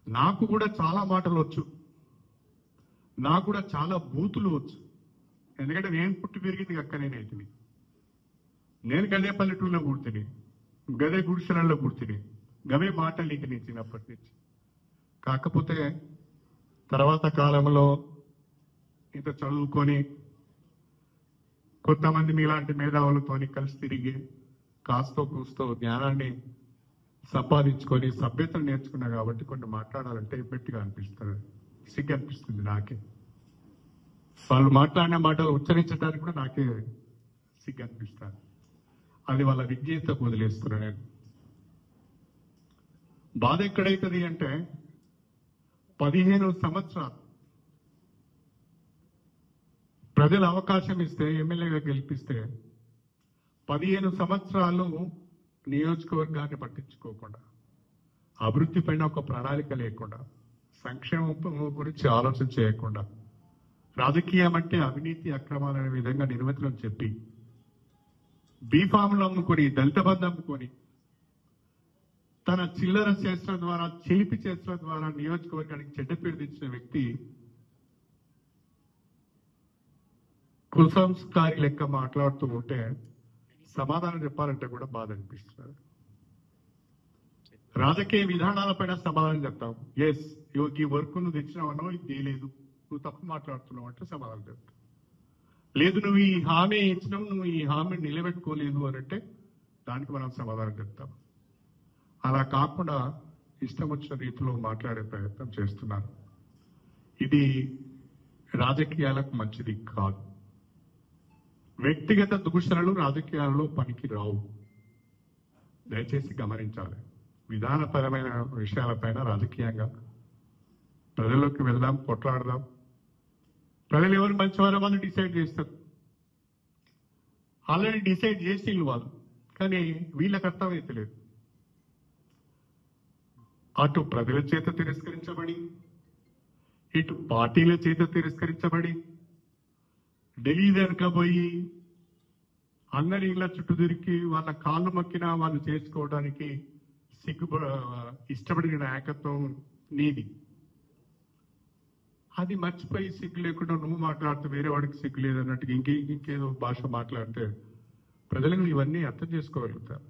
నాకు కూడా చాలా మాటలు వచ్చు, నాకు కూడా చాలా బూతులు వచ్చు. ఎందుకంటే నేను పుట్టి పెరిగింది అక్క నేనైతే. నేను గదే పల్లెటూరులో పుట్టిని, గదే గుడిసెలలో పుట్టిని, గవే మాటలు ఇంక నేను చిన్నప్పటి నుంచి. కాకపోతే తర్వాత కాలంలో ఇంత చదువుకొని కొంతమంది మీలాంటి మేధావులతోని కలిసి తిరిగి కాస్తో కూస్తో జ్ఞానాన్ని సంపాదించుకొని సభ్యతను నేర్చుకున్నా కాబట్టి కొన్ని మాట్లాడాలంటే ఇబ్బట్టిగా అనిపిస్తుంది, సిగ్గు అనిపిస్తుంది నాకే. వాళ్ళు మాట్లాడిన మాటలు ఉచ్చరించడానికి కూడా నాకే సిగ్గు అనిపిస్తుంది. అది వాళ్ళ విజ్ఞతకు వదిలేస్తున్నా నేను. బాధ ఎక్కడైతుంది అంటే 15 సంవత్సరాలు ప్రజలు అవకాశం ఇస్తే, ఎమ్మెల్యేగా గెలిపిస్తే 15 సంవత్సరాలు నియోజకవర్గాన్ని పట్టించుకోకుండా, అభివృద్ధి పైన ఒక ప్రణాళిక లేకుండా, సంక్షేమం గురించి ఆలోచన చేయకుండా, రాజకీయం అంటే అవినీతి అక్రమాలనే విధంగా నిర్వచనం చెప్పి, బీఫామ్లు అమ్ముకొని, దళిత బంధు అమ్ముకొని, తన చిల్లర చేష్టల ద్వారా, చిలిపి చేష్టల ద్వారా నియోజకవర్గానికి చెడ్డ పేరు తెచ్చిన వ్యక్తి కుసంస్కారి లెక్క మాట్లాడుతూ ఉంటే సమాధానం చెప్పాలంటే కూడా బాధ అనిపిస్తుంది. రాజకీయ విధానాలపైన సమాధానం చెప్తాం. ఎస్, ఈ వర్క్ నువ్వు తెచ్చినావనో ఇది చేయలేదు, నువ్వు తప్పు మాట్లాడుతున్నావు అంటే సమాధానం చెప్తాం. లేదు, నువ్వు ఈ హామీ ఇచ్చినావు, నువ్వు ఈ హామీని నిలబెట్టుకోలేదు అని అంటే దానికి మనం సమాధానం చెప్తాం. అలా కాకుండా ఇష్టం వచ్చిన రీతిలో మాట్లాడే ప్రయత్నం చేస్తున్నారు. ఇది రాజకీయాలకు మంచిది కాదు. వ్యక్తిగత దూషణలు రాజకీయాలలో పనికి రావు, దయచేసి గమనించాలి. విధానపరమైన విషయాలపైన రాజకీయంగా ప్రజల్లోకి వెళ్దాం, కొట్లాడదాం. ప్రజలు ఎవరు మంచివారో వాళ్ళు డిసైడ్ చేస్తారు. ఆల్రెడీ డిసైడ్ చేసి వాళ్ళు, కానీ వీళ్ళకి అర్థమైతలేదు. అటు ప్రజల చేత తిరస్కరించబడి, ఇటు పార్టీల చేత తిరస్కరించబడి, ఢిల్లీ వెనకపోయి అందరి ఇళ్ల చుట్టూ తిరిగి వాళ్ళ కాళ్ళు మొక్కినా వాళ్ళు చేసుకోవడానికి ఇష్టపడిన నాయకత్వం నీది. అది మర్చిపోయి సిగ్గు లేకుండా నువ్వు మాట్లాడుతూ వేరే వాడికి సిగ్గు లేదన్నట్టుగా ఇంకేదో భాష మాట్లాడితే ప్రజలు ఇవన్నీ అర్థం చేసుకోగలుగుతారు.